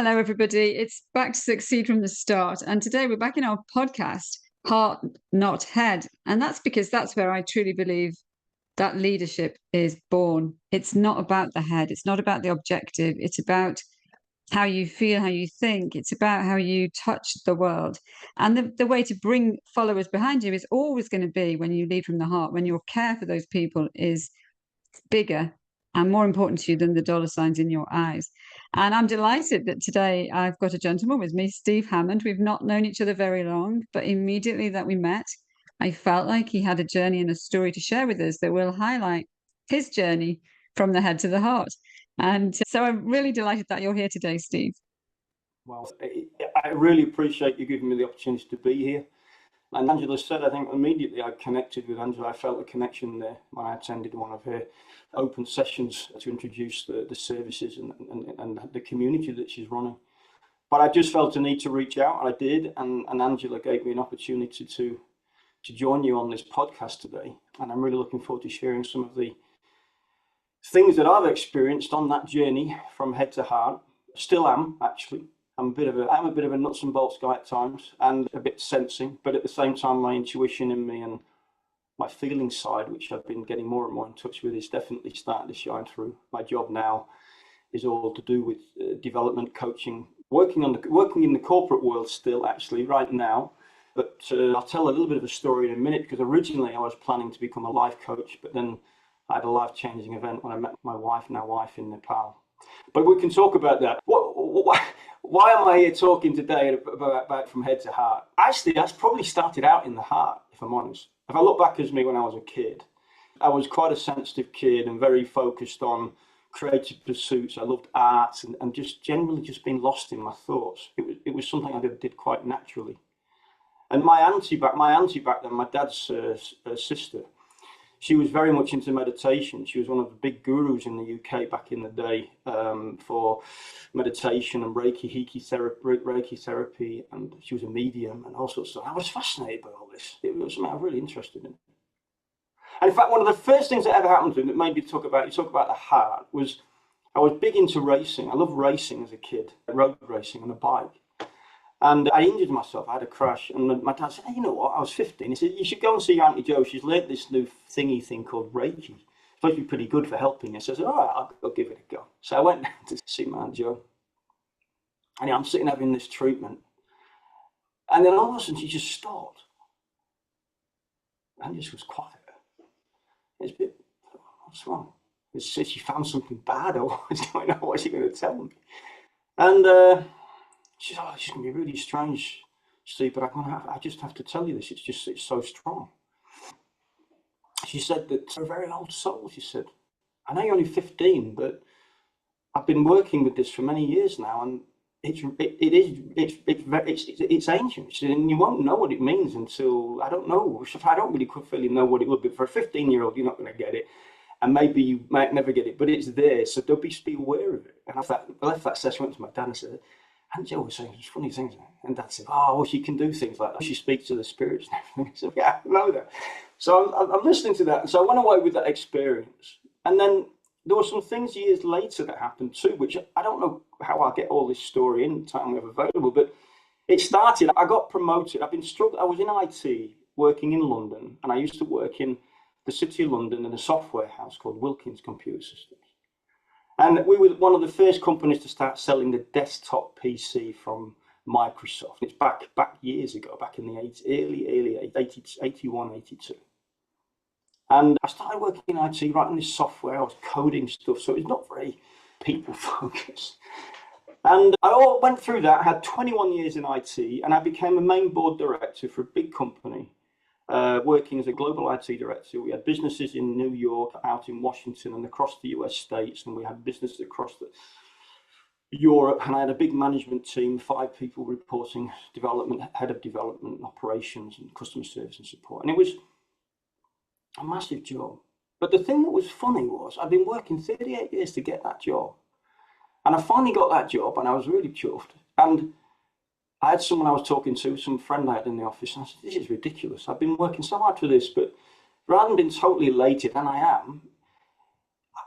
Hello, everybody. It's back to Succeed from the Start. And today we're back in our podcast, Heart, Not Head. And that's because that's where I truly believe that leadership is born. It's not about the head, it's not about the objective, it's about how you feel, how you think, it's about how you touch the world. And the way to bring followers behind you is always going to be when you lead from the heart, when your care for those people is bigger and more important to you than the dollar signs in your eyes. And I'm delighted that today I've got a gentleman with me, Steve Hammond. We've not known each other very long, but immediately that we met, I felt like he had a journey and a story to share with us that will highlight his journey from the head to the heart. And so I'm really delighted that you're here today, Steve. Well, I really appreciate you giving me the opportunity to be here. And Angela said, I think immediately I connected with Angela. I felt a connection there when I attended one of her open sessions to introduce the services and the community that she's running. But I just felt a need to reach out, and I did. And Angela gave me an opportunity to join you on this podcast today. And I'm really looking forward to sharing some of the things that I've experienced on that journey from head to heart. Still am, actually. I'm a bit of a nuts and bolts guy at times, and a bit sensing, but at the same time, my intuition in me and my feeling side, which I've been getting more and more in touch with, is definitely starting to shine through. My job now is all to do with development, coaching, working in the corporate world still, actually, right now. But I'll tell a little bit of a story in a minute, because originally I was planning to become a life coach, but then I had a life-changing event when I met my wife, now wife, in Nepal. But we can talk about that. Why am I here talking today about from head to heart? Actually, that's probably started out in the heart, if I'm honest. If I look back as me when I was a kid, I was quite a sensitive kid and very focused on creative pursuits. I loved art and just generally just being lost in my thoughts. It was something I did quite naturally. And my auntie back then, my dad's sister, she was very much into meditation. She was one of the big gurus in the UK back in the day for meditation and Reiki therapy, and she was a medium and all sorts of stuff. I was fascinated by all this. It was something I was really interested in. And in fact, one of the first things that ever happened to me that made me talk about the heart was I was big into racing. I loved racing as a kid, road racing on a bike. And I injured myself. I had a crash, and my dad said, "Hey, you know what? I was 15. He said, you should go and see your Auntie Jo. She's learnt this new thing called Reiki. It's supposed to be pretty good for helping you." So I said, "All right, I'll go give it a go." So I went down to see my Auntie Jo, and I'm sitting having this treatment, and then all of a sudden she just stopped, and just was quiet. It's a bit, what's wrong? She said she found something bad, or what's going on? What's she going to tell me? And she said, "Oh, it's going to be really strange, Steve, but I just have to tell you this. It's so strong." She said that you're a very old soul. She said, "I know you're only 15, but I've been working with this for many years now, and it's ancient. She said, and you won't know what it means until, I don't know. I don't really fully know what it would be. For a 15-year-old, you're not going to get it, and maybe you might never get it, but it's there. So don't be aware of it." And I left that session, went to my dad and said, "Aunt Jo was saying funny things." And Dad said, "Oh, well, she can do things like that. She speaks to the spirits and everything." So yeah, I know that. So I'm listening to that. And so I went away with that experience. And then there were some things years later that happened too, which I don't know how I get all this story in the time we have available, but it started, I got promoted. I've been struggling. I was in IT working in London, and I used to work in the City of London in a software house called Wilkins Computer Systems. And we were one of the first companies to start selling the desktop PC from Microsoft. It's back years ago, back in the early 81, 82. And I started working in IT, writing this software. I was coding stuff, so it's not very people focused. And I went through that. I had 21 years in IT, and I became a main board director for a big company, working as a global IT director. We had businesses in New York, out in Washington, and across the US states, and we had businesses across Europe. And I had a big management team, 5 people reporting, development, head of development, operations, and customer service and support. And it was a massive job. But the thing that was funny was I'd been working 38 years to get that job, and I finally got that job, and I was really chuffed. And I had someone I was talking to, some friend I had in the office, and I said, "This is ridiculous. I've been working so hard for this, but rather than being totally elated, and I am,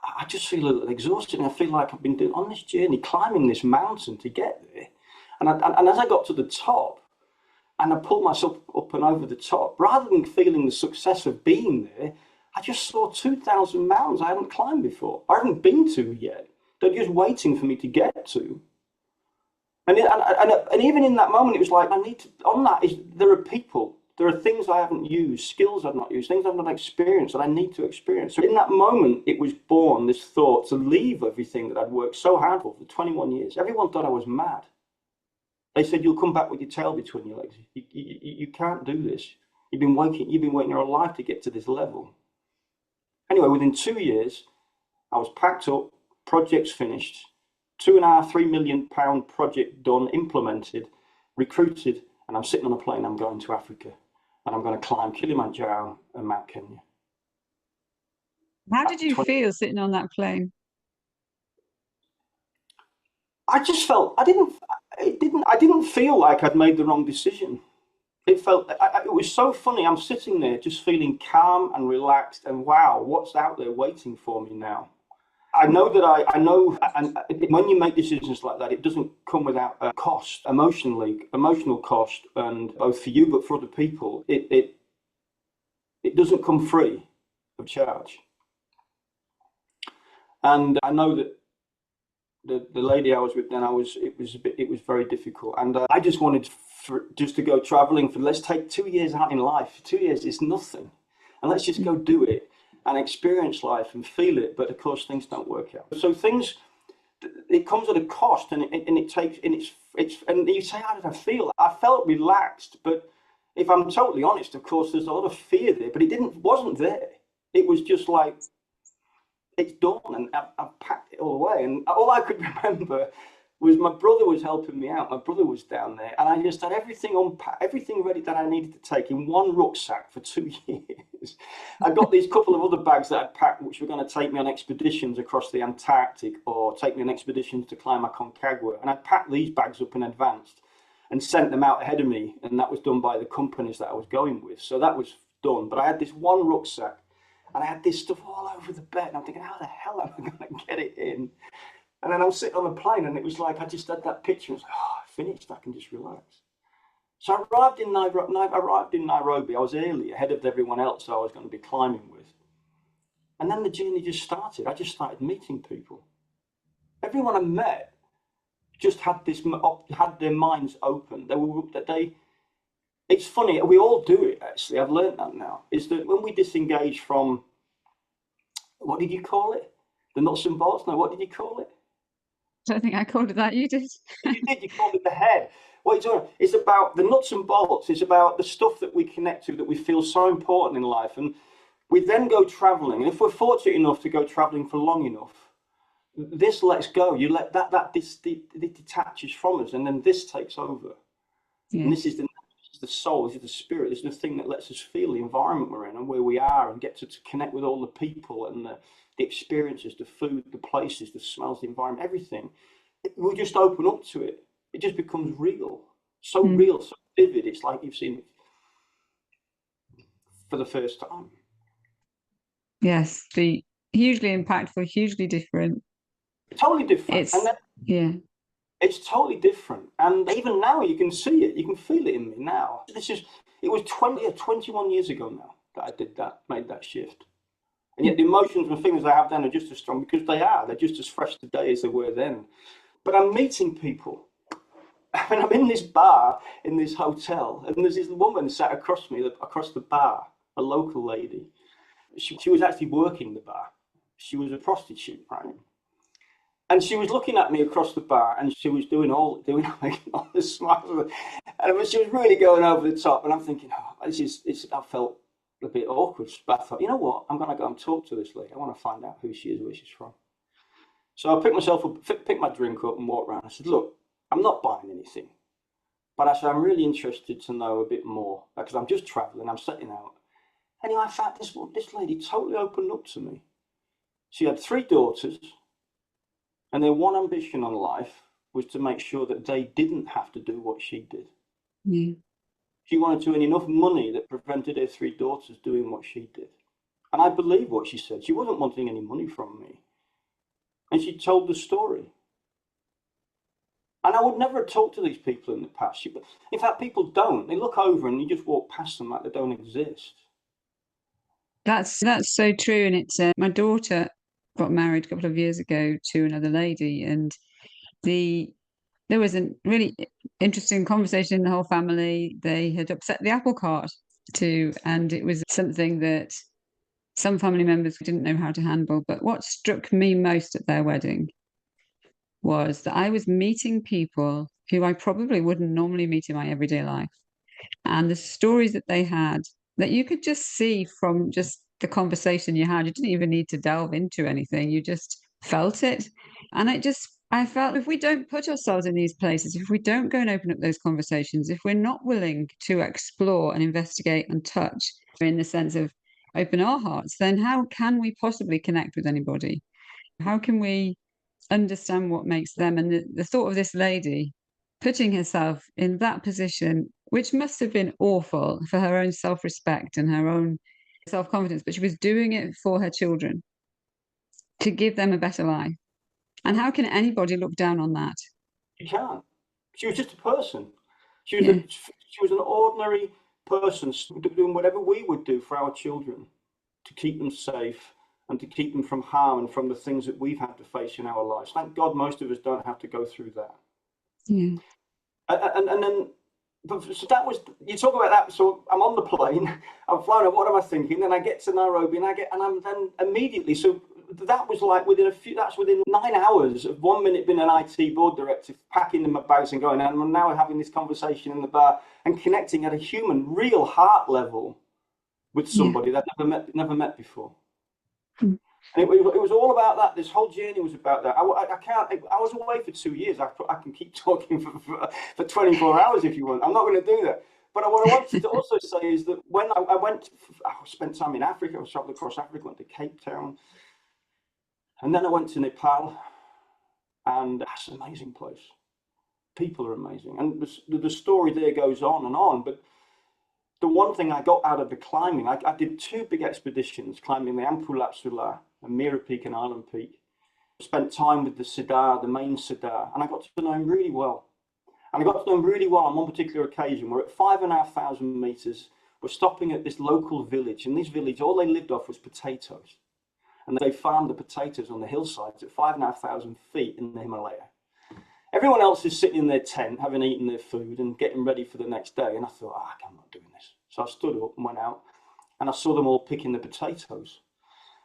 I just feel a little exhausted, and I feel like I've been doing on this journey, climbing this mountain to get there. And as I got to the top, and I pulled myself up and over the top, rather than feeling the success of being there, I just saw 2,000 mountains I hadn't climbed before. I hadn't been to yet. They're just waiting for me to get to. And even in that moment, it was like, I need to, on that, there are people, there are things I haven't used, skills I've not used, things I've not experienced that I need to experience. So in that moment, it was born, this thought to leave everything that I'd worked so hard for 21 years. Everyone thought I was mad. They said, you'll come back with your tail between your legs. You can't do this. You've been waiting your whole life to get to this level. Anyway, within 2 years, I was packed up, projects finished, £2.5–3 million project done, implemented, recruited, and I'm sitting on a plane. I'm going to Africa, and I'm going to climb Kilimanjaro and Mount Kenya. How did you feel sitting on that plane? I just felt I didn't feel like I'd made the wrong decision. It felt it was so funny. I'm sitting there just feeling calm and relaxed, and wow, what's out there waiting for me now? I know that I know, and when you make decisions like that, it doesn't come without a cost, emotional cost, and both for you but for other people. It doesn't come free of charge. And I know that the lady I was with then, it was very difficult, and I just wanted just to go traveling for, let's take 2 years out in life. 2 years is nothing, and let's just go do it and experience life and feel it. But of course, things don't work out. So it comes at a cost, and you say, how did I feel? I felt relaxed, but if I'm totally honest, of course, there's a lot of fear there, but wasn't there. It was just like, it's done, and I've packed it all away. And all I could remember was my brother was helping me out. My brother was down there, and I just had everything ready that I needed to take in one rucksack for 2 years. I got these couple of other bags that I'd packed, which were going to take me on expeditions across the Antarctic or take me on expeditions to climb Aconcagua. And I packed these bags up in advance and sent them out ahead of me, and that was done by the companies that I was going with. So that was done. But I had this one rucksack, and I had this stuff all over the bed, and I'm thinking, how the hell am I going to get it in? And then I'm sitting on the plane, and it was like, I just had that picture. I was like, oh, I finished, I can just relax. So I arrived in Nairobi. I was early, ahead of everyone else I was going to be climbing with. And then the journey just started. I just started meeting people. Everyone I met just had their minds open. It's funny, we all do it, actually. I've learned that now, is that when we disengage from, what did you call it? The nuts and bolts? No, what did you call it? I don't think I called it that. You did. You called it the head. What you're doing, it's about the nuts and bolts. It's about the stuff that we connect to, that we feel so important in life. And we then go traveling. And if we're fortunate enough to go traveling for long enough, this lets go. You let that detaches from us, and then this takes over. Yeah. And this is the soul, this is the spirit, this is the thing that lets us feel the environment we're in and where we are, and get to connect with all the people and the experiences, the food, the places, the smells, the environment, everything. We just open up to it. It just becomes real, so real, so vivid. It's like you've seen it for the first time. Yes, the hugely impactful, hugely different. Totally different. It's totally different. And even now you can see it, you can feel it in me now. It was 21 years ago now that I did that, made that shift. And yet the emotions and feelings I have then are just as strong, because they're just as fresh today as they were then. But I'm meeting people. I mean, I'm in this bar, in this hotel, and there's this woman sat across me, across the bar, a local lady. She was actually working the bar. She was a prostitute, right? And she was looking at me across the bar, and she was doing all the smiles, and she was really going over the top. And I'm thinking, oh, I felt a bit awkward, but I thought, you know what? I'm going to go and talk to this lady. I want to find out who she is, where she's from. So I picked myself up, picked my drink up, and walked around. I said, look, I'm not buying anything, but I said, I'm really interested to know a bit more, because I'm just traveling, I'm setting out. Anyway, I found this lady totally opened up to me. She had 3 daughters. And their one ambition on life was to make sure that they didn't have to do what she did. Mm. She wanted to earn enough money that prevented her 3 daughters doing what she did. And I believe what she said. She wasn't wanting any money from me. And she told the story. And I would never have talked to these people in the past. In fact, people don't. They look over and you just walk past them like they don't exist. That's so true. And it's my daughter got married a couple of years ago to another lady, and there was a really interesting conversation in the whole family. They had upset the apple cart too, and it was something that some family members didn't know how to handle. But what struck me most at their wedding was that I was meeting people who I probably wouldn't normally meet in my everyday life. And the stories that they had, that you could just see from just the conversation you had. You didn't even need to delve into anything. You just felt it. And I felt if we don't put ourselves in these places, if we don't go and open up those conversations, if we're not willing to explore and investigate and touch in the sense of open our hearts, then how can we possibly connect with anybody? How can we understand what makes them? And the thought of this lady putting herself in that position, which must have been awful for her own self-respect and her own self-confidence, but she was doing it for her children to give them a better life. And how can anybody look down on that? You can't. She was just a person. She was, Yeah. she was an ordinary person doing whatever we would do for our children to keep them safe and to keep them from harm and from the things that we've had to face in our lives. Thank God most of us don't have to go through that. Yeah. And then, so that was, you talk about that, so I'm on the plane, I'm flying out, what am I thinking? Then I get to Nairobi and I'm then immediately, so that was like that's within 9 hours of 1 minute being an IT board director, packing my bags and going, and I'm now having this conversation in the bar and connecting at a human, real heart level with somebody that I've never met before. Mm. And it was all about that. This whole journey was about that. I was away for 2 years. I can keep talking for 24 hours if you want. I'm not going to do that. But what I wanted to also say is that when I spent time in Africa. I traveled across Africa, went to Cape Town. And then I went to Nepal. And that's an amazing place. People are amazing. And the story there goes on and on. But the one thing I got out of the climbing, I did 2 big expeditions, climbing the Ampulatsula and Mira Peak and Island Peak. Spent time with the Siddar, the main Siddar, and I got to know him really well. And I got to know him really well on one particular occasion. We're at 5,500 meters. We're stopping at this local village. And this village, all they lived off was potatoes. And they farmed the potatoes on the hillsides at 5,500 feet in the Himalaya. Everyone else is sitting in their tent, having eaten their food and getting ready for the next day. And I thought, I'm not doing this. So I stood up and went out and I saw them all picking the potatoes.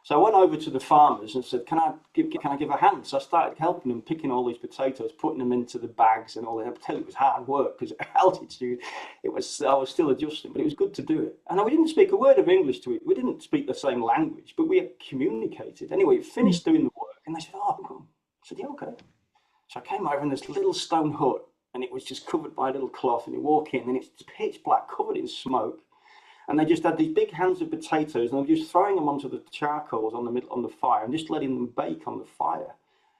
So I went over to the farmers and said, can I give a hand? So I started helping them picking all these potatoes, putting them into the bags and all that. I tell you, it was hard work because at altitude, I was still adjusting, but it was good to do it. And we didn't speak a word of English to it. We didn't speak the same language, but we communicated. Anyway, it finished doing the work and they said, come. I said, yeah, okay. So I came over in this little stone hut and it was just covered by a little cloth and you walk in and it's pitch black, covered in smoke. And they just had these big hands of potatoes and they were just throwing them onto the charcoals on the fire and just letting them bake on the fire.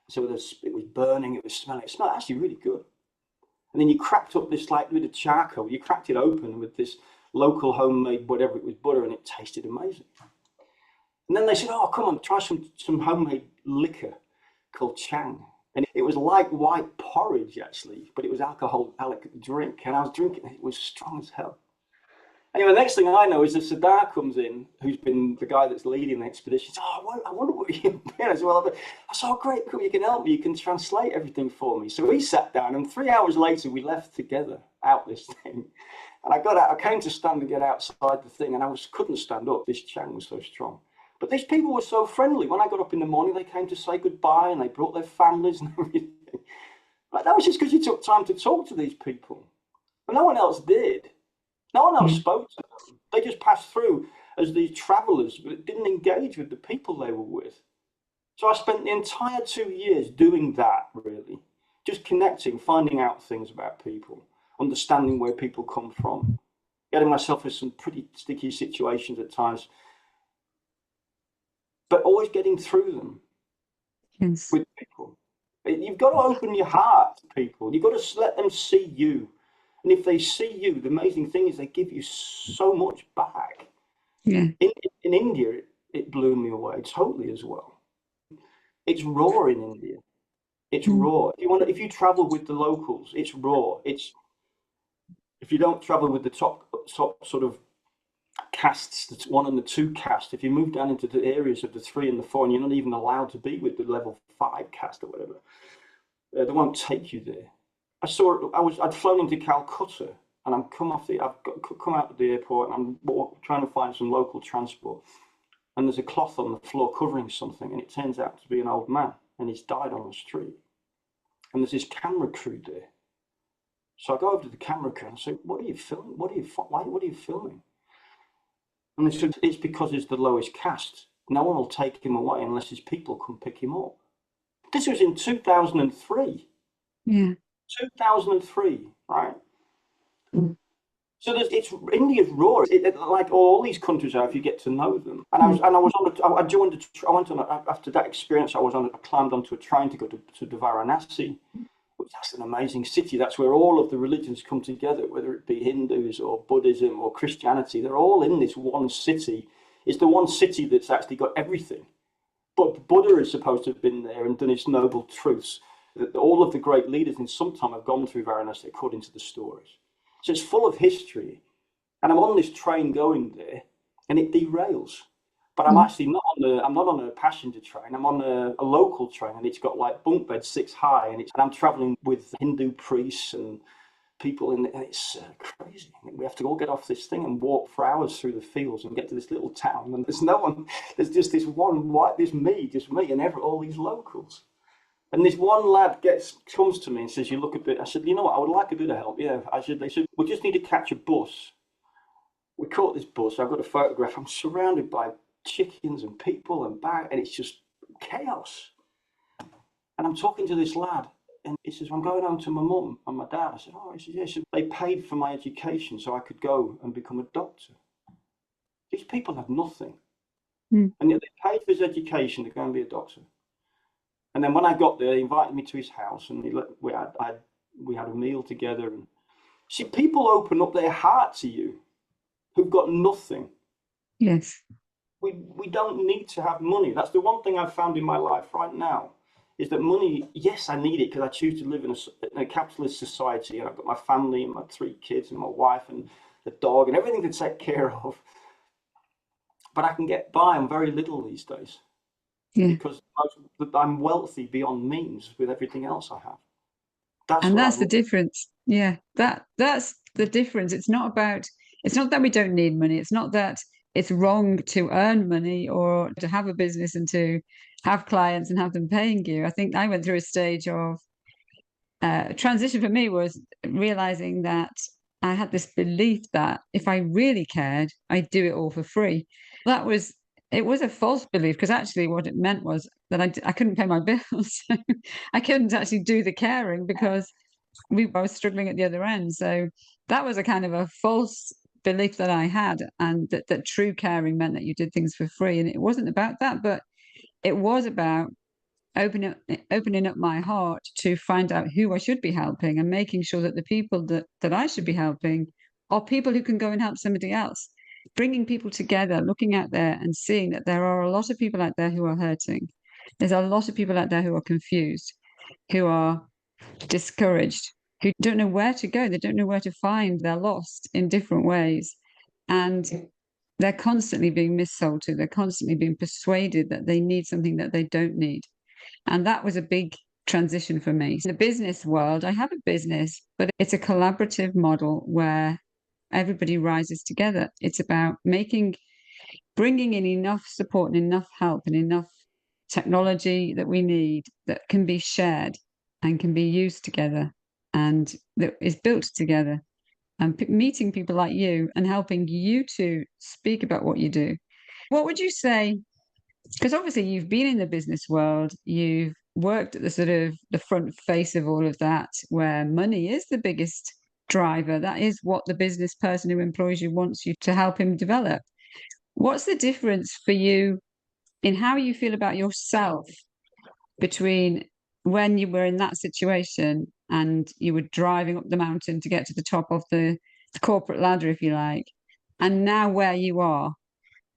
So it was burning, it was smelling. It smelled actually really good. And then you cracked up this like bit of charcoal. You cracked it open with this local homemade whatever it was, butter, and it tasted amazing. And then they said, come on, try some homemade liquor called chang. And it was like white porridge actually, but it was alcoholic drink. And I was drinking it. It was strong as hell. Anyway, the next thing I know is the Siddar comes in, who's been the guy that's leading the expedition. Says, I wonder what you've been. I said, great, cool, you can help me. You can translate everything for me. So he sat down, and 3 hours later, we left together out this thing. And I got out. I came to stand and get outside the thing, and couldn't stand up. This chang was so strong. But these people were so friendly. When I got up in the morning, they came to say goodbye, and they brought their families and everything. But that was just because you took time to talk to these people. And no one else did. No one else spoke to them. They just passed through as these travelers, but didn't engage with the people they were with. So I spent the entire 2 years doing that, really. Just connecting, finding out things about people, understanding where people come from, getting myself in some pretty sticky situations at times, but always getting through them with people. You've got to open your heart to people. You've got to let them see you. And if they see you, the amazing thing is they give you so much back. Yeah. In India, it blew me away totally as well. It's raw in India. It's raw. If you travel with the locals, it's raw. If you don't travel with the top sort of castes, the 1 and the 2 caste, if you move down into the areas of the 3 and the 4, and you're not even allowed to be with the level 5 caste or whatever, they won't take you there. I'd flown into Calcutta, and I've come out of the airport, and I'm trying to find some local transport, and there's a cloth on the floor covering something, and it turns out to be an old man, and he's died on the street. And there's this camera crew there. So I go over to the camera crew and I say, "What are you filming? What are you filming?" And they said, "It's because he's the lowest caste. No one will take him away unless his people come pick him up." This was in 2003. Yeah. 2003, right? So India's raw. Like all these countries are, if you get to know them. And after that experience. I climbed onto a train to go to Varanasi. That's an amazing city. That's where all of the religions come together, whether it be Hindus or Buddhism or Christianity. They're all in this one city. It's the one city that's actually got everything. But Buddha is supposed to have been there and done his noble truths. All of the great leaders in some time have gone through Varanasi, according to the stories. So it's full of history. And I'm on this train going there, and it derails. But I'm actually I'm not on a passenger train. I'm on a local train, and it's got like bunk beds 6 high, and I'm traveling with Hindu priests and people and it's crazy. We have to all get off this thing and walk for hours through the fields and get to this little town, and there's no one. There's just this one white, just me, and all these locals. And this one lad comes to me and says, "You look a bit." I said, "You know what? I would like a bit of help." Yeah, they said, "We just need to catch a bus." We caught this bus. I've got a photograph. I'm surrounded by chickens and people and it's just chaos. And I'm talking to this lad, and he says, "I'm going home to my mum and my dad." I said, "Oh," he says, "Yeah." He said, "They paid for my education so I could go and become a doctor." These people have nothing, and yet they paid for his education to go and be a doctor. And then when I got there, he invited me to his house, and we had a meal together. And see, people open up their heart to you who've got nothing. Yes. We don't need to have money. That's the one thing I've found in my life right now, is that money, yes, I need it because I choose to live in a capitalist society, and I've got my family and my 3 kids and my wife and the dog and everything to take care of. But I can get by on very little these days. Yeah. Because I'm wealthy beyond means with everything else I have. That's the difference. Yeah, that's the difference. It's not that we don't need money. It's not that it's wrong to earn money or to have a business and to have clients and have them paying you. I think I went through a stage of transition. For me was realizing that I had this belief that if I really cared, I'd do it all for free. It was a false belief, because actually what it meant was that I couldn't pay my bills. I couldn't actually do the caring because I was struggling at the other end. So that was a kind of a false belief that I had, and that true caring meant that you did things for free. And it wasn't about that, but it was about opening up my heart to find out who I should be helping, and making sure that the people that I should be helping are people who can go and help somebody else. Bringing people together, looking out there and seeing that there are a lot of people out there who are hurting. There's a lot of people out there who are confused, who are discouraged, who don't know where to go. They don't know where to find. They're lost in different ways. And they're constantly being missold to. They're constantly being persuaded that they need something that they don't need. And that was a big transition for me. In the business world, I have a business, but it's a collaborative model where everybody rises together. It's about bringing in enough support and enough help and enough technology that we need that can be shared and can be used together and that is built together, and meeting people like you and helping you to speak about what you do. What would you say? Because obviously you've been in the business world, you've worked at the sort of the front face of all of that, where money is the biggest driver. That is what the business person who employs you wants you to help him develop. What's the difference for you in how you feel about yourself between when you were in that situation and you were driving up the mountain to get to the top of the corporate ladder, if you like, and now where you are?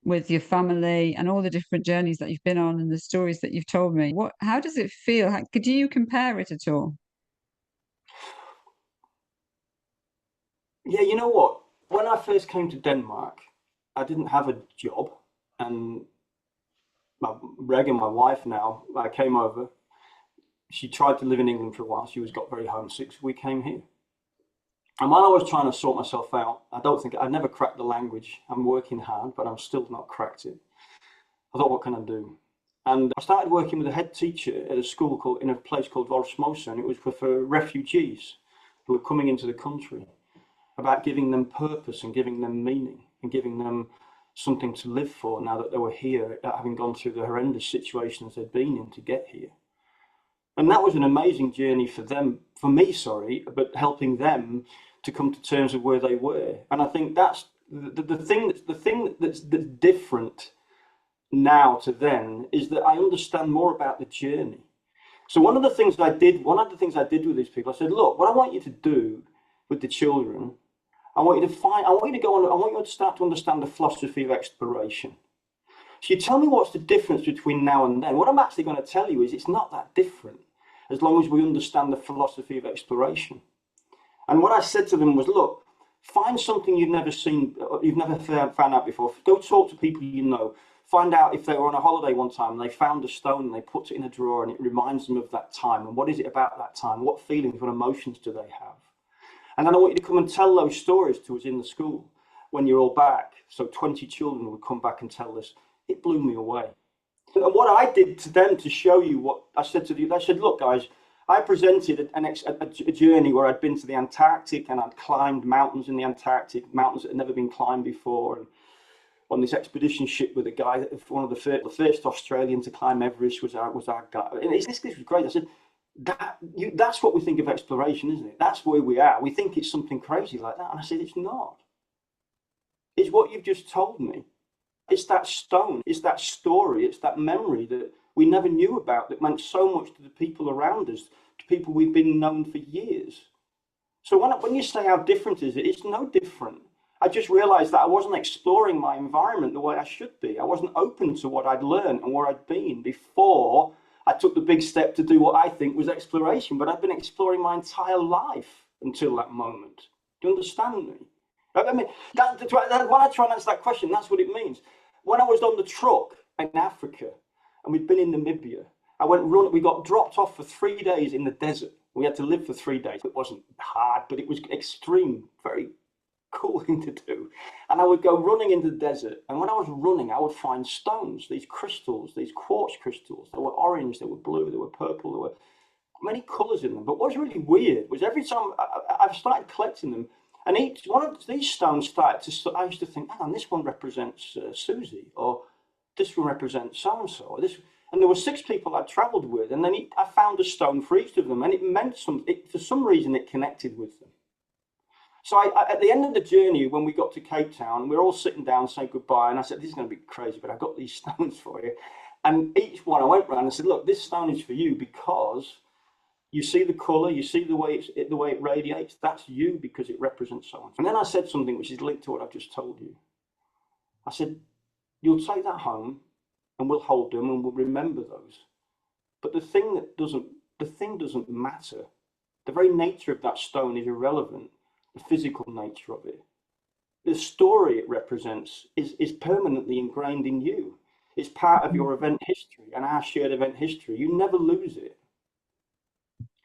with your family and all the different journeys that you've been on and the stories that you've told me. How does it feel? Could you compare it at all? Yeah, you know what? When I first came to Denmark, I didn't have a job, and Regan, my wife now, I came over. She tried to live in England for a while. She got very homesick, so we came here. And while I was trying to sort myself out, I never cracked the language. I'm working hard, but I'm still not cracked it. I thought, what can I do? And I started working with a head teacher at a school in a place called Vorsmose, and it was for refugees who were coming into the country, about giving them purpose and giving them meaning and giving them something to live for now that they were here, having gone through the horrendous situations they'd been in to get here. And that was an amazing journey for them, for me, sorry, but helping them to come to terms with where they were. And I think that's the thing that's different now to then is that I understand more about the journey. So one of the things I did with these people, I said, look, what I want you to do with the children, I want you to start to understand the philosophy of exploration. So you tell me what's the difference between now and then. What I'm actually going to tell you is it's not that different as long as we understand the philosophy of exploration. And what I said to them was, look, find something you've never seen, you've never found out before. Go talk to people you know. Find out if they were on a holiday one time and they found a stone and they put it in a drawer and it reminds them of that time. And what is it about that time? What feelings, what emotions do they have? And then I want you to come and tell those stories to us in the school when you're all back. So 20 children would come back and tell this. It blew me away. And what I did to them to show you what I said to you, I said, look, guys, I presented a journey where I'd been to the Antarctic and I'd climbed mountains in the Antarctic, mountains that had never been climbed before. And on this expedition ship with a guy, one of the first Australian to climb Everest was our guy. And this was great. I said, that's what we think of exploration, isn't it? That's where we are. We think it's something crazy like that. And I said, it's not. It's what you've just told me. It's that stone, it's that story, it's that memory that we never knew about that meant so much to the people around us, to people we've been known for years. So when you say how different is it, it's no different. I just realized that I wasn't exploring my environment the way I should be. I wasn't open to what I'd learned and where I'd been before I took the big step to do what I think was exploration. But I've been exploring my entire life until that moment. Do you understand me? I mean, when I try and answer that question, that's what it means. When I was on the truck in Africa and we'd been in Namibia, we got dropped off for 3 days in the desert. We had to live for 3 days. It wasn't hard, but it was extreme, very cool thing to do. And I would go running into the desert. And when I was running, I would find stones, these crystals, these quartz crystals. They were orange, they were blue, they were purple, there were many colors in them. But what was really weird was every time I started collecting them, and each one of these stones I used to think, hang on, this one represents Susie, or this one represents so-and-so, and there were 6 people I'd travelled with, and then I found a stone for each of them, and it meant something. For some reason, it connected with them. So at the end of the journey, when we got to Cape Town, we were all sitting down saying goodbye, and I said, this is going to be crazy, but I got these stones for you. And each one I went around and said, look, this stone is for you because you see the colour, you see the way it radiates. That's you because it represents someone. And then I said something which is linked to what I've just told you. I said, you'll take that home and we'll hold them and we'll remember those. But the thing doesn't matter. The very nature of that stone is irrelevant. The physical nature of it. The story it represents is permanently ingrained in you. It's part of your event history and our shared event history. You never lose it.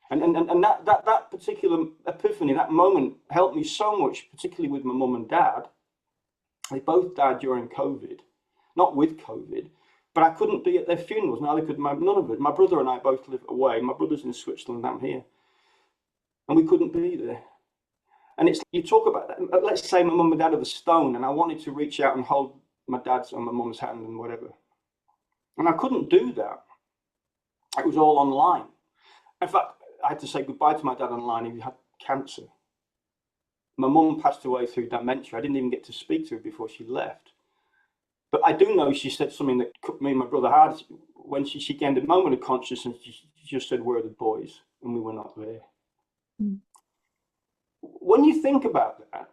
And that particular epiphany, that moment helped me so much, particularly with my mum and dad. They both died during COVID, not with COVID, but I couldn't be at their funerals. Neither could none of it. My brother and I both live away. My brother's in Switzerland, I'm here. And we couldn't be there. And you talk about that. Let's say my mum and dad are the stone, and I wanted to reach out and hold my dad's and my mum's hand and whatever. And I couldn't do that. It was all online. In fact, I had to say goodbye to my dad online. He had cancer. My mum passed away through dementia. I didn't even get to speak to her before she left. But I do know she said something that cut me and my brother hard. When she gained a moment of consciousness, she just said, where are the boys? And we were not there. Mm. When you think about that,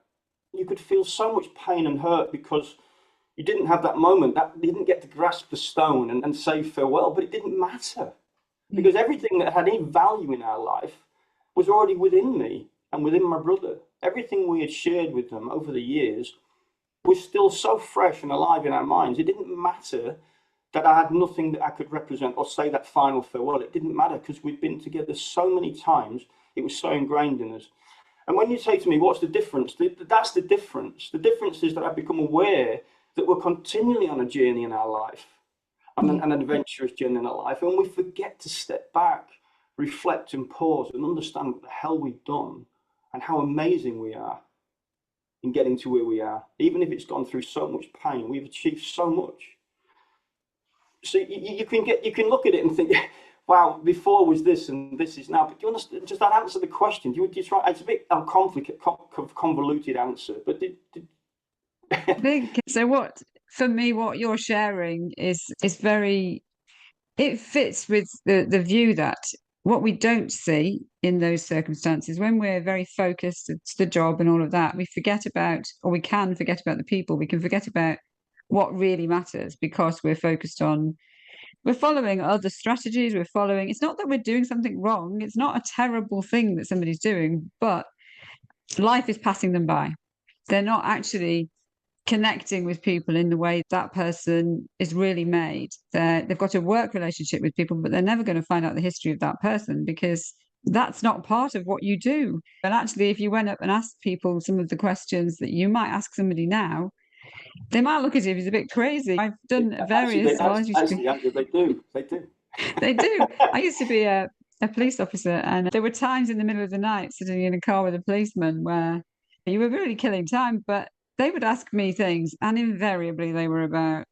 you could feel so much pain and hurt because You didn't have that moment. That you didn't get to grasp the stone and say farewell, but it didn't matter because everything that had any value in our life was already within me and within my brother. Everything we had shared with them over the years was still so fresh and alive in our minds. It didn't matter that I had nothing that I could represent or say that final farewell. It didn't matter because we'd been together so many times. It was so ingrained in us. And when you say to me, what's the difference? That's the difference. The difference is that I've become aware that we're continually on a journey in our life, an adventurous journey in our life, and we forget to step back, reflect and pause and understand what the hell we've done and how amazing we are in getting to where we are. Even if it's gone through so much pain, we've achieved so much. So you can look at it and think, wow, before was this and this is now. But do you understand? Just that answer the question. Do you try? It's a bit convoluted answer, but I think so. What for me, what you're sharing is very. It fits with the view that what we don't see in those circumstances, when we're very focused, it's the job and all of that, we forget about, or we can forget about the people. We can forget about what really matters because we're focused on. We're following other strategies. We're following. It's not that we're doing something wrong. It's not a terrible thing that somebody's doing, but life is passing them by. They're not actually connecting with people in the way that person is really made. They've got a work relationship with people, but they're never going to find out the history of that person because that's not part of what you do. And actually, if you went up and asked people some of the questions that you might ask somebody now, they might look at you as a bit crazy. I've done various. Actually, Andrew, they do. They do. I used to be a police officer, and there were times in the middle of the night sitting in a car with a policeman where you were really killing time, but they would ask me things, and invariably they were about,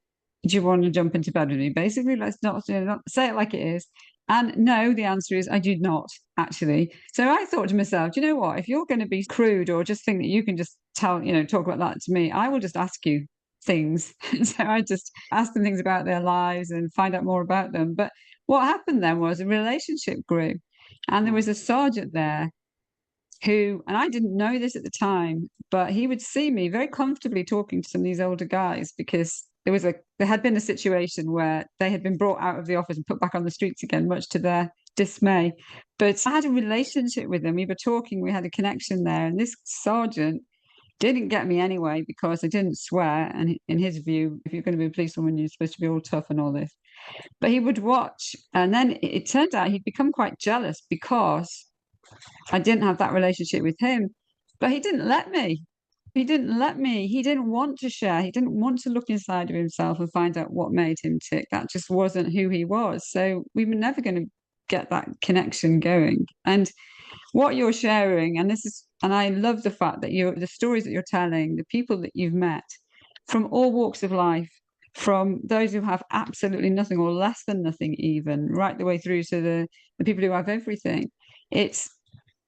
do you want to jump into bed with me? Basically, let's not say it like it is. And no, the answer is I do not, actually. So I thought to myself, do you know what? If you're going to be crude or just think that you can just talk about that to me, I will just ask you things. So I just asked them things about their lives and find out more about them. But what happened then was a relationship grew. And there was a sergeant there who, and I didn't know this at the time, but he would see me very comfortably talking to some of these older guys because there had been a situation where they had been brought out of the office and put back on the streets again, much to their dismay. But I had a relationship with them. We were talking, we had a connection there. And this sergeant didn't get me anyway because I didn't swear. And in his view, if you're going to be a policewoman, you're supposed to be all tough and all this. But he would watch. And then it turned out he'd become quite jealous because I didn't have that relationship with him. But he didn't let me. He didn't let me. He didn't want to share. He didn't want to look inside of himself and find out what made him tick. That just wasn't who he was. So we were never going to get that connection going. And what you're sharing, and I love the fact that the stories that you're telling, the people that you've met from all walks of life, from those who have absolutely nothing or less than nothing, even right the way through to the people who have everything. It's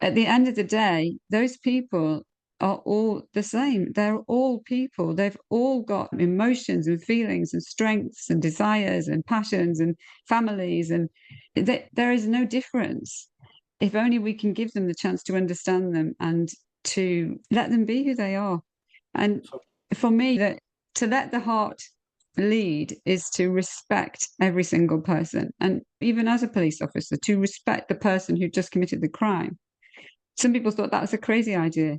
at the end of the day, those people are all the same. They're all people. They've all got emotions and feelings and strengths and desires and passions and families, and there is no difference. If only we can give them the chance to understand them and to let them be who they are. And for me, that to let the heart lead is to respect every single person. And even as a police officer, to respect the person who just committed the crime. Some people thought that was a crazy idea,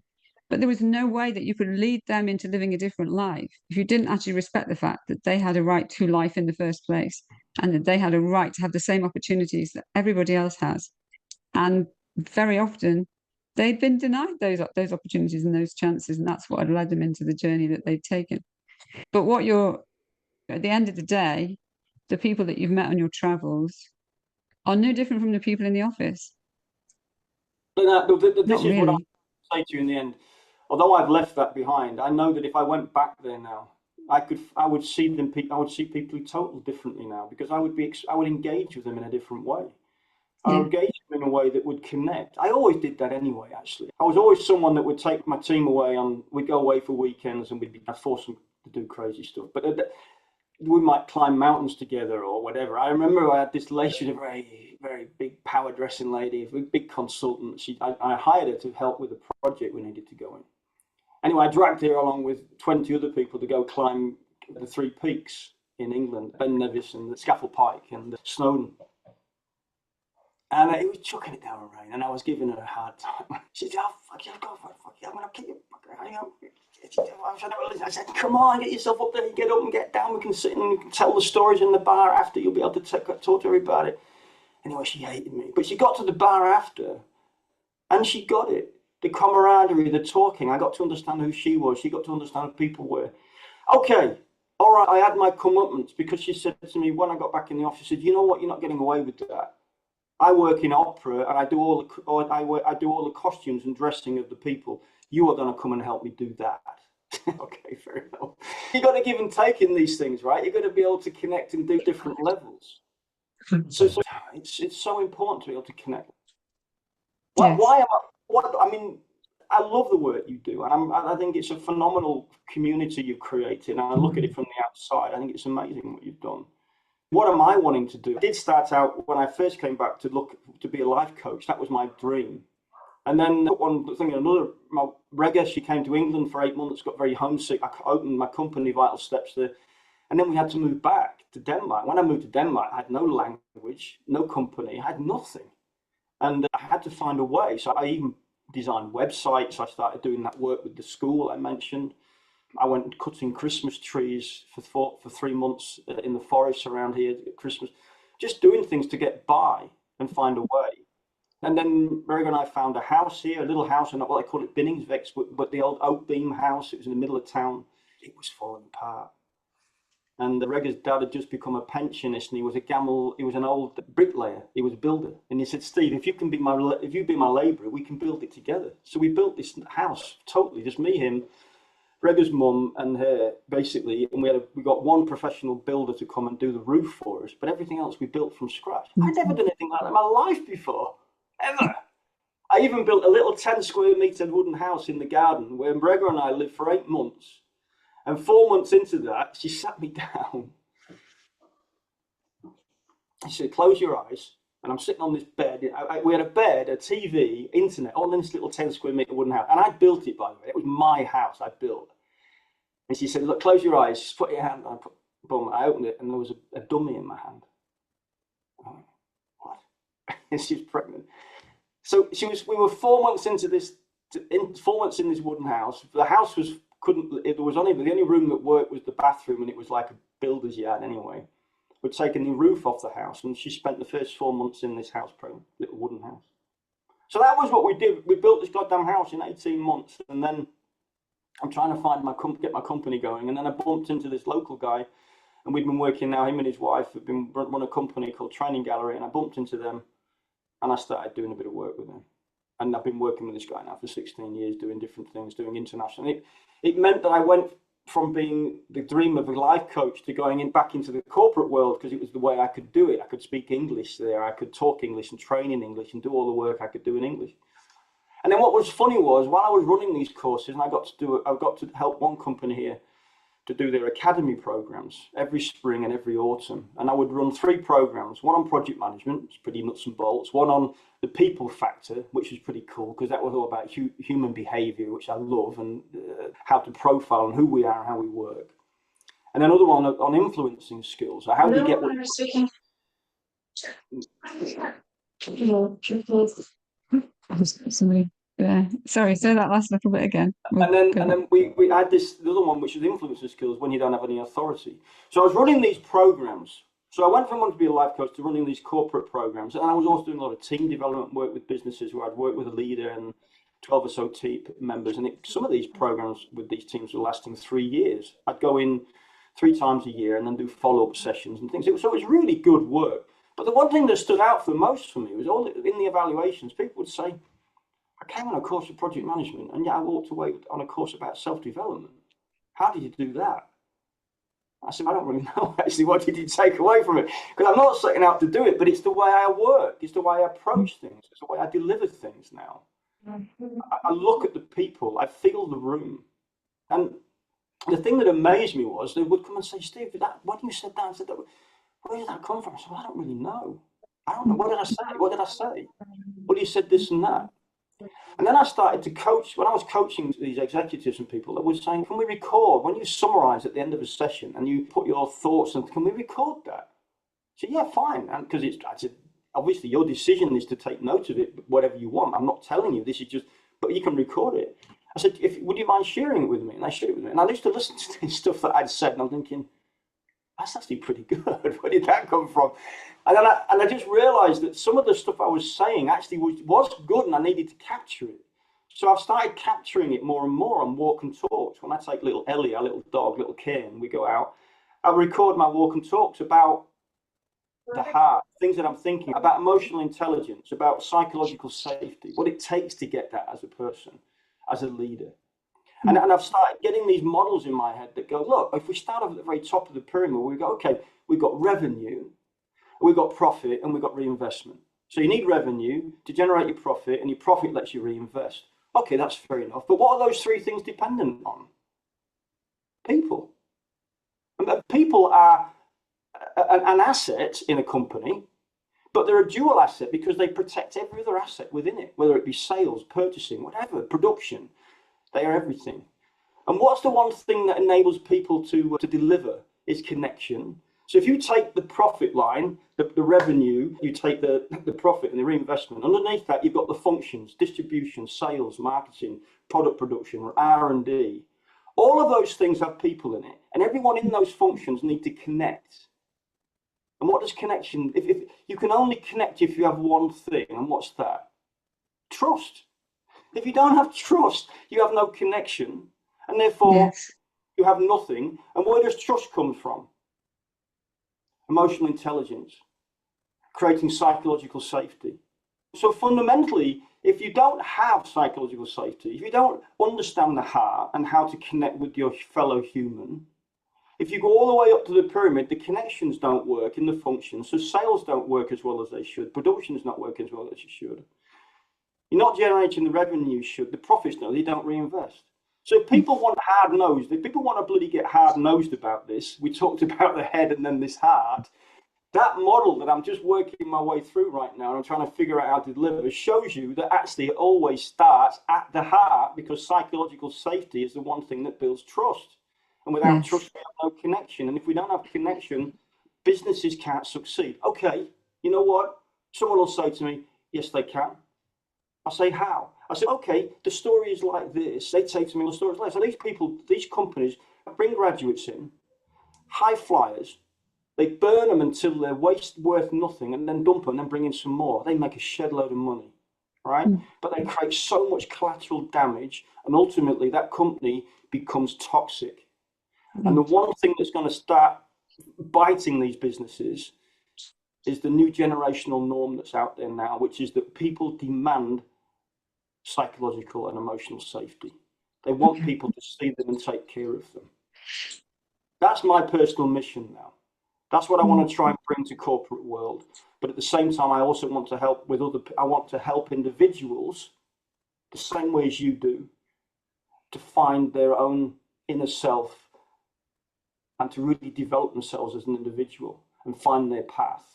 but there was no way that you could lead them into living a different life if you didn't actually respect the fact that they had a right to life in the first place and that they had a right to have the same opportunities that everybody else has. And very often they'd been denied those opportunities and those chances, and that's what had led them into the journey that they'd taken. But at the end of the day, the people that you've met on your travels are no different from the people in the office. This is what I say to you in the end. Although I've left that behind, I know that if I went back there now, I would see people totally differently now because I would engage with them in a different way. I would engage them in a way that would connect. I always did that anyway. Actually, I was always someone that would take my team away we'd go away for weekends and I'd force them to do crazy stuff, but we might climb mountains together or whatever. I remember I had this lady, a very, very big power dressing lady, a big consultant. I hired her to help with a project we needed to go in. Anyway, I dragged her along with 20 other people to go climb the Three Peaks in England, Ben Nevis and the Scafell Pike and Snowdon. And he was chucking it down with rain, and I was giving her a hard time. She said, "Oh, fuck you, go for it, fuck you, I'm going to kick you." I said, "Come on, get yourself up there, get up and get down. We can sit and we can tell the stories in the bar after. You'll be able to talk to everybody." Anyway, she hated me. But she got to the bar after, and she got it. The camaraderie, the talking. I got to understand who she was. She got to understand who people were. Okay, all right, I had my comeuppance because she said to me when I got back in the office, she said, "You know what, you're not getting away with that. I work in opera and I do all the costumes and dressing of the people. You are going to come and help me do that." Okay, fair enough. You got to give and take in these things, right? You got to be able to connect and do different levels. So it's so important to be able to connect. Yes. I mean, I love the work you do, and I think it's a phenomenal community you've created. And I look at it from the outside. I think it's amazing what you've done. What am I wanting to do? I did start out when I first came back to be a life coach. That was my dream. And then one thing, my Rega, she came to England for 8 months, got very homesick. I opened my company, Vital Steps, there. And then we had to move back to Denmark. When I moved to Denmark, I had no language, no company, I had nothing. And I had to find a way. So I even designed websites. I started doing that work with the school I mentioned. I went cutting Christmas trees for 3 months in the forest around here at Christmas, just doing things to get by and find a way. And then Regan and I found a house here, a little house, and what I call it Binningsvex, but the old oak beam house. It was in the middle of town. It was falling apart. And Rega's dad had just become a pensionist, and he was an old bricklayer. He was a builder, and he said, "Steve, if you be my labourer, we can build it together." So we built this house totally, just me, him, Rega's mum, and her, basically. And we got one professional builder to come and do the roof for us, but everything else we built from scratch. I'd never done anything like that in my life before, ever. I even built a little 10 square metre wooden house in the garden where Rega and I lived for 8 months. And 4 months into that, she sat me down. She said, "Close your eyes." And I'm sitting on this bed. We had a bed, a TV, internet, all in this little 10 square metre wooden house. And I built it, by the way. It was my house I built. And she said, "Look, close your eyes. Just put your hand on." Boom. I opened it, and there was a dummy in my hand. I went, "What?" And she was pregnant. So we were 4 months into this, 4 months in this wooden house. The house the only room that worked was the bathroom, and it was like a builder's yard anyway. We'd taken the roof off the house, and she spent the first 4 months in this house, little wooden house. So that was what we did. We built this goddamn house in 18 months, and then I'm trying to get my company going, and then I bumped into this local guy, and we'd been working now. Him and his wife have been run a company called Training Gallery, and I bumped into them, and I started doing a bit of work with them. And I've been working with this guy now for 16 years, doing different things, doing international. It meant that I went from being the dream of a life coach to going back into the corporate world, because it was the way I could do it. I could speak English there. I could talk English and train in English and do all the work I could do in English. And then what was funny was, while I was running these courses, and I got to help one company here to do their academy programs every spring and every autumn. And I would run 3 programs, one on project management, it's pretty nuts and bolts, one on the people factor, which was pretty cool, because that was all about human behavior, which I love, and how to profile and who we are and how we work. And another one on influencing skills. So how do you get what Somebody, yeah. Sorry, say that last little bit again. And then we had the other one, which was influencer skills when you don't have any authority. So I was running these programs. So I went from wanting to be a life coach to running these corporate programs. And I was also doing a lot of team development work with businesses where I'd work with a leader and 12 or so team members. And some of these programs with these teams were lasting 3 years. I'd go in 3 times a year and then do follow-up sessions and things. So it was really good work. But the one thing that stood out for most for me was all in the evaluations, people would say, "I came on a course of project management, and yet I walked away on a course about self-development. How did you do that?" I said, "I don't really know, actually. What did you take away from it?" Because I'm not setting out to do it, but it's the way I work. It's the way I approach things. It's the way I deliver things now. I look at the people. I feel the room. And the thing that amazed me was they would come and say, "Steve, when you said that, I said that, where did that come from?" I said, "Well, I don't really know. I don't know. What did I say? What did I say? Well, you said this and that." And then I started to coach. When I was coaching these executives and people, I was saying, can we record? When you summarize at the end of a session and you put your thoughts, and can we record that? So yeah, fine. And because I said, obviously your decision is to take note of it, whatever you want. I'm not telling you, this is just, but you can record it. I said, would you mind sharing it with me? And they shared it with me. And I used to listen to stuff that I'd said, and I'm thinking, that's actually pretty good. Where did that come from? And then I just realized that some of the stuff I was saying actually was good, and I needed to capture it. So I've started capturing it more and more on walk and talks. When I take little Ellie, our little dog, little Kane, we go out, I record my walk and talks about the heart, things that I'm thinking about, emotional intelligence, about psychological safety, what it takes to get that as a person, as a leader. And I've started getting these models in my head that go, look, if we start off at the very top of the pyramid, we go, okay, we've got revenue, we've got profit, and we've got reinvestment. So you need revenue to generate your profit, and your profit lets you reinvest. Okay, that's fair enough. But what are those three things dependent on? People. And people are an asset in a company, but they're a dual asset because they protect every other asset within it, whether it be sales, purchasing, whatever, production. They are everything. And what's the one thing that enables people to deliver is connection. So if you take the profit line, the revenue, you take the profit and the reinvestment, underneath that you've got the functions, distribution, sales, marketing, product production, R&D. All of those things have people in it, and everyone in those functions need to connect. And what does connection, if you can only connect if you have one thing, and what's that? Trust. If you don't have trust, you have no connection, and therefore you have nothing. And where does trust come from? Emotional intelligence, creating psychological safety. So fundamentally, if you don't have psychological safety, if you don't understand the heart and how to connect with your fellow human, if you go all the way up to the pyramid, the connections don't work in the functions, so sales don't work as well as they should, production is not working as well as it should. You're not generating the revenue you should, the profits no, they don't reinvest. So if people want hard-nosed, if people want to bloody get hard-nosed about this, we talked about the head and then this heart, that model that I'm just working my way through right now and I'm trying to figure out how to deliver shows you that actually it always starts at the heart, because psychological safety is the one thing that builds trust. And without trust, we have no connection. And if we don't have connection, businesses can't succeed. Okay, you know what? Someone will say to me, yes, they can. I say, how? I say, okay, the story is like this. They say to me, the story is like this. So these people, these companies bring graduates in, high flyers, they burn them until they're worth nothing and then dump them and then bring in some more. They make a shed load of money, right? But they create so much collateral damage, and ultimately that company becomes toxic. And the one thing that's going to start biting these businesses is the new generational norm that's out there now, which is that people demand psychological and emotional safety. They want people to see them and take care of them. That's my personal mission now. That's what I want to try and bring to corporate world. But at the same time, I also want to help with I want to help individuals the same way as you do to find their own inner self and to really develop themselves as an individual and find their path.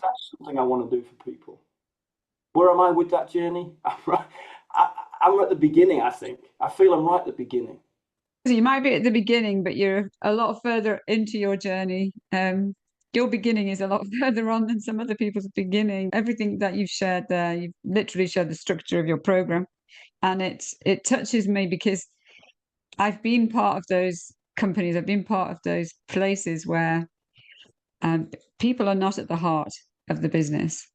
That's something I want to do for people. Where am I with that journey? I'm at the beginning, I think. I feel I'm right at the beginning. You might be at the beginning, but you're a lot further into your journey. Your beginning is a lot further on than some other people's beginning. Everything that you've shared there, you've literally shared the structure of your program. And it touches me because I've been part of those companies, I've been part of those places where people are not at the heart of the business,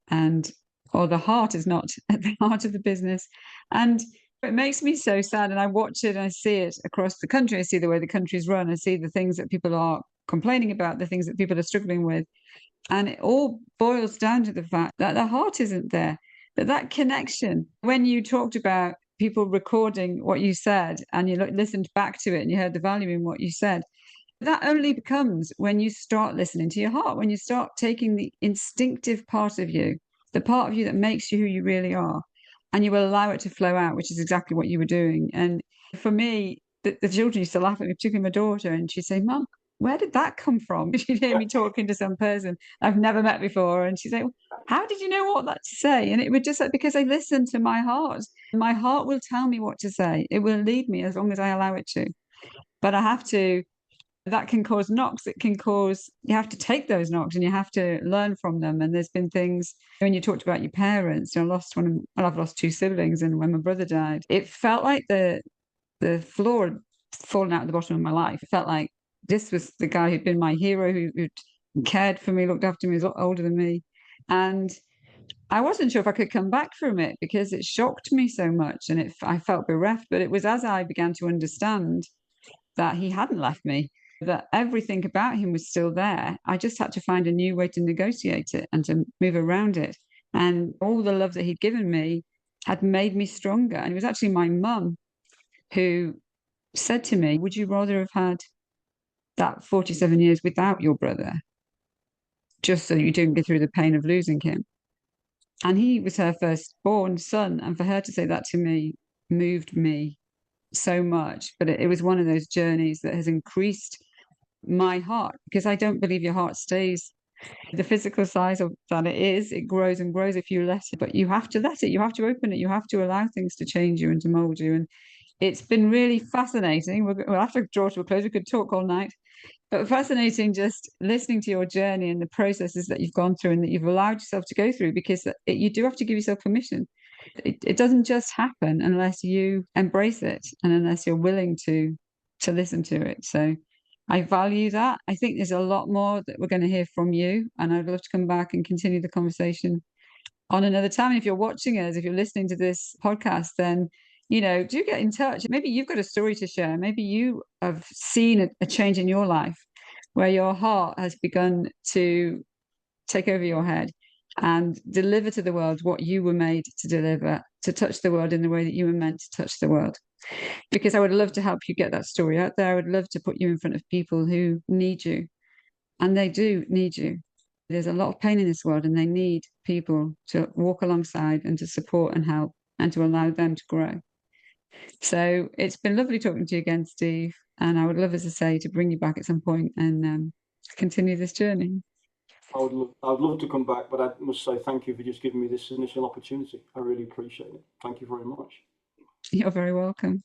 or the heart is not at the heart of the business. And it makes me so sad. And I watch it and I see it across the country. I see the way the country's run. I see the things that people are complaining about, the things that people are struggling with. And it all boils down to the fact that the heart isn't there, that connection. When you talked about people recording what you said and you listened back to it and you heard the value in what you said, that only becomes when you start listening to your heart, when you start taking the instinctive part of you, the part of you that makes you who you really are, and you will allow it to flow out, which is exactly what you were doing. And for me, the children used to laugh at me, particularly my daughter, and she'd say, Mum, where did that come from? She'd hear me talking to some person I've never met before, and she'd say, how did you know what that to say? And it would just, because I listened to my heart. My heart will tell me what to say. It will lead me as long as I allow it to. But I have to, that can cause knocks. It can cause, you have to take those knocks and you have to learn from them. And there's been things, when you talked about your parents, I've lost two siblings. And when my brother died, it felt like the floor had fallen out at the bottom of my life. It felt like this was the guy who'd been my hero, who'd cared for me, looked after me, was a lot older than me. And I wasn't sure if I could come back from it because it shocked me so much and I felt bereft. But it was as I began to understand that he hadn't left me, that everything about him was still there. I just had to find a new way to negotiate it and to move around it. And all the love that he'd given me had made me stronger. And it was actually my mum who said to me, would you rather have had that 47 years without your brother, just so you didn't go through the pain of losing him? And he was her firstborn son. And for her to say that to me moved me so much. But it was one of those journeys that has increased my heart, because I don't believe your heart stays the physical size of that it is. It grows and grows if you let it, but you have to let it. You have to open it. You have to allow things to change you and to mold you. And it's been really fascinating. We'll have to draw to a close. We could talk all night. But fascinating just listening to your journey and the processes that you've gone through and that you've allowed yourself to go through, because you do have to give yourself permission. It doesn't just happen unless you embrace it and unless you're willing to listen to it. So I value that. I think there's a lot more that we're going to hear from you, and I'd love to come back and continue the conversation on another time. And if you're watching us, if you're listening to this podcast, then do get in touch. Maybe you've got a story to share. Maybe you have seen a change in your life where your heart has begun to take over your head and deliver to the world what you were made to deliver, to touch the world in the way that you were meant to touch the world. Because I would love to help you get that story out there. I would love to put you in front of people who need you, and they do need you. There's a lot of pain in this world, and they need people to walk alongside and to support and help and to allow them to grow. So it's been lovely talking to you again, Steve. And I would love, as I say, to bring you back at some point and continue this journey. I'd love to come back, but I must say thank you for just giving me this initial opportunity. I really appreciate it. Thank you very much. You're very welcome.